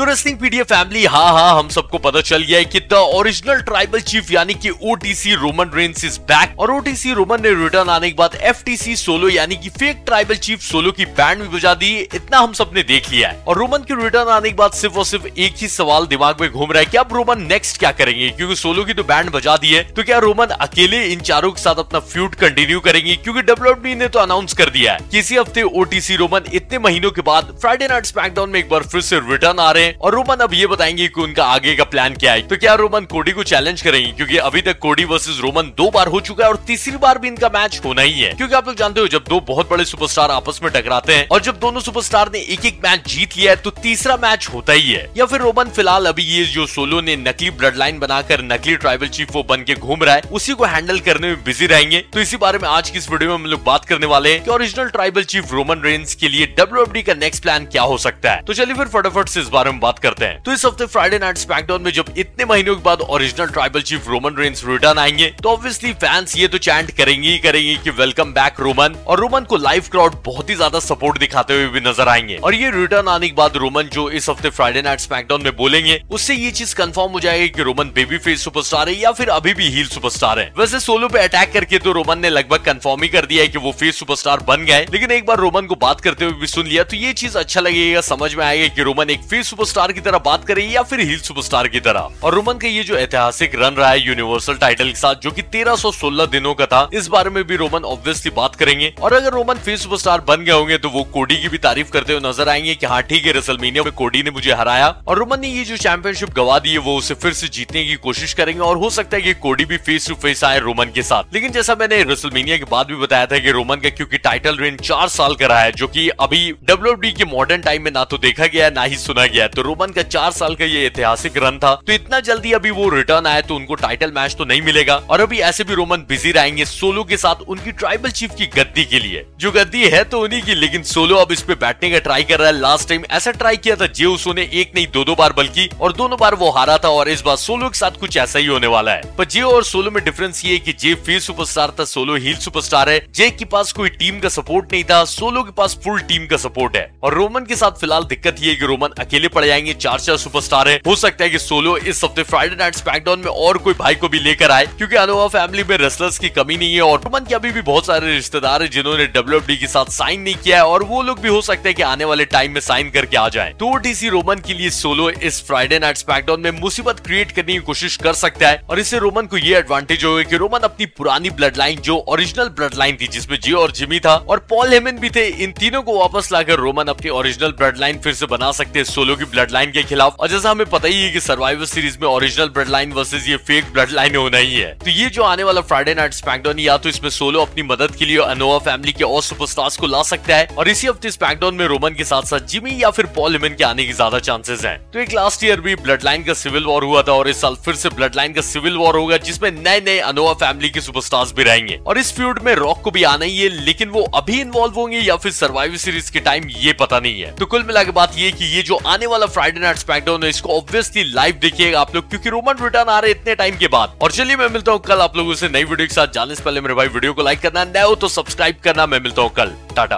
Wrestling पीडिया family, हाँ हम सबको पता चल गया है कि द ओरिजिनल ट्राइबल चीफ यानी कि OTC Roman Reigns is back. और ओटीसी रोमन ने रिटर्न आने के बाद एफटीसी सोलो यानी कि फेक ट्राइबल चीफ सोलो की बैंड भी बजा दी। इतना हम सब ने देख लिया है। और रोमन के रिटर्न आने के बाद सिर्फ और सिर्फ एक ही सवाल दिमाग में घूम रहा है कि अब रोमन नेक्स्ट क्या करेंगे, क्योंकि सोलो की तो बैंड बजा दी है। तो क्या रोमन अकेले इन चारों के साथ अपना फ्यूड कंटिन्यू करेंगे, क्योंकि डब्ल्यूडब्ल्यूई ने तो अनाउंस कर दिया है कि इसी हफ्ते ओटीसी रोमन इतने महीनों के बाद फ्राइडे नाइट स्मैकडाउन में एक बार फिर से रिटर्न आ रहे हैं। और रोमन अब ये बताएंगे कि उनका आगे का प्लान क्या है। तो क्या रोमन कोडी को चैलेंज करेंगे, क्योंकि अभी तक कोडी वर्सेस रोमन 2 बार हो चुका है और तीसरी बार भी इनका मैच होना ही है। क्योंकि आप लोग जानते हो जब दो बहुत बड़े सुपरस्टार आपस में टकराते हैं और जब दोनों सुपरस्टार ने एक एक मैच जीत लिया है तो तीसरा मैच होता ही है। या फिर रोमन फिलहाल अभी ये जो सोलो ने नकली ब्लड लाइन बनाकर नकली ट्राइबल चीफ वो बन के घूम रहा है उसी को हैंडल करने में बिजी रहेंगे। तो इसी बारे में आज की इस वीडियो में हम लोग बात करने वाले हैं कि original tribal chief Roman Reigns के लिए डब्ल्यूडब्ल्यूई का नेक्स्ट प्लान क्या हो सकता है। तो चलिए फिर फटाफट से इस बारे में बात करते हैं। तो इस हफ्ते फ्राइडे नाइट स्मैकडाउन में जब इतने महीनों के बाद original tribal chief Roman Reigns return आएंगे तो ऑब्वियसली फैंस ये तो चैंट करेंगे ही करेंगे कि वेलकम बैक रोमन। और रोमन को लाइव क्राउड बहुत ही ज्यादा सपोर्ट दिखाते हुए भी नजर आएंगे। और ये रिटर्न आने के बाद रोमन जो इस हफ्ते फ्राइडे नाइट स्मैकडाउन में बोलेंगे उससे ये चीज कंफर्म हो जाएगी कि रोमन बेबी फेस सुपरस्टार है या फिर अभी भी हील सुपरस्टार है। वैसे सोलो पे अटैक करके तो रोमन ने लगभग कंफर्म ही कर दिया है कि वो फेस सुपरस्टार बन गए, लेकिन एक बार रोमन को बात करते हुए भी सुन लिया तो ये चीज अच्छा लगेगा, समझ में आएगा कि रोमन एक फेस सुपरस्टार की तरह बात करे या फिर हील सुपरस्टार की तरह। और रोमन का ये जो ऐतिहासिक रन रहा है यूनिवर्सल टाइटल के साथ जो कि 1316 दिनों का था, इस बारे में भी रोमन ऑब्वियसली बात करेंगे। और अगर रोमन फेस सुपरस्टार बन गए होंगे तो वो कोडी की भी तारीफ करते हुए नजर आएंगे कि हाँ ठीक है, रेसलमेनिया में कोडी ने मुझे हराया और रोमन ने ये जो चैंपियनशिप गवा दी है वो उसे फिर से जीतने की कोशिश करेंगे। और हो सकता है कि कोडी भी फेस टू फेस आए रोमन के साथ। लेकिन जैसा मैंने रेसलमेनिया के बाद भी बताया था कि रोमन का क्योंकि टाइटल रेन 4 साल का रहा है जो कि अभी डब्ल्यूडब्ल्यूई के मॉडर्न टाइम में ना तो देखा गया है ना ही सुना गया है, तो रोमन का 4 साल का ये ऐतिहासिक रन था। तो इतना जल्दी अभी वो रिटर्न आया तो उनको टाइटल मैच तो नहीं मिलेगा। और अभी ऐसे भी रोमन बिजी रहेंगे सोलो के साथ उनकी ट्राइबल चीफ की गद्दी के लिए। जो गद्दी है तो उन्हीं की, लेकिन सोलो अब इस पे बैठने का ट्राई कर रहा है। लास्ट टाइम ऐसा ट्राई किया था जे उसो ने, एक नहीं 2 बार बल्कि, और दोनों बार वो हारा था। और इस बार सोलो के साथ कुछ ऐसा ही होने वाला है। पर जे और सोलो में डिफरेंस ये है कि जे फेस सुपरस्टार था, सोलो हील सुपरस्टार है। जे के पास कोई टीम का सपोर्ट नहीं था, सोलो के पास फुल टीम का सपोर्ट है। और रोमन के साथ फिलहाल दिक्कत ये है कि रोमन अकेले पड़ जाएंगे, 4 सुपरस्टार है। हो सकता है कि सोलो इस हफ्ते फ्राइडे नाइट स्मैकडाउन में और कोई भाई को भी लेकर आए, क्योंकि अनोवा फैमिली में रेसलर्स की कमी नहीं है। और रोमन के अभी भी बहुत सारे रिश्तेदार हैं जिन्होंने डब्ल्यूडब्ल्यूई के साथ साइन नहीं किया है और वो लोग भी हो सकता है कि आने वाले टाइम में साइन करके आ जाएं। तो ओटीसी रोमन के लिए सोलो इस फ्राइडे नाइट स्मैकडाउन में मुसीबत क्रिएट करने की कोशिश कर सकता है। और इससे रोमन को ये एडवांटेज होगा कि रोमन अपनी पुरानी ब्लड लाइन जो ओरिजिनल ब्लड लाइन थी जिसमें जे और जिमी था और पॉल हेमन भी थे, इन तीनों को वापस लाकर रोमन अपनी ओरिजिनल ब्लड लाइन फिर से बना सकते हैं सोलो की ब्लड लाइन के खिलाफ। और जैसा हमें पता ही है कि सर्वाइवर सीरीज में ओरिजिनल ब्लड लाइन वर्सेस ये फेक ब्लड लाइन होना ही है। तो ये जो आने वाला फ्राइडे नाइट स्मैकडाउन या तो इसमें सोलो अपनी मदद के लिए अनोवा फैमिली के और सुपरस्टार्स को ला सकता है और इसी हफ्ते स्मैकडाउन में रोमन के साथ साथ जिमी या फिर पॉल हेमन के आने की ज्यादा चांसेस हैं। तो एक लास्ट ईयर भी ब्लड लाइन का सिविल वॉर हुआ था और इस साल फिर से ब्लड लाइन का सिविल वॉर होगा जिसमें नए नए अनोवा फैमिली के सुपरस्टार्स भी रहेंगे। और इस फ्यूड में रॉक को भी आना ही है, लेकिन वो अभी इन्वॉल्व होंगे या फिर सर्वाइवर सीरीज के टाइम ये पता नहीं है। तो कुल मिलाकर बात ये कि ये जो आने वाला फ्राइडे नाइट स्मैकडाउन है इसको ऑब्वियसली लाइव देखिएगा आप लोग, क्योंकि रोमन रिटर्न आ रहे इतने टाइम के बाद। और चलिए मैं मिलता हूँ कल आप लोगों से नई वीडियो के साथ। जाने से पहले मेरे भाई वीडियो को लाइक करना, नए हो तो सब्सक्राइब करना। मैं मिलता हूँ कल, टाटा।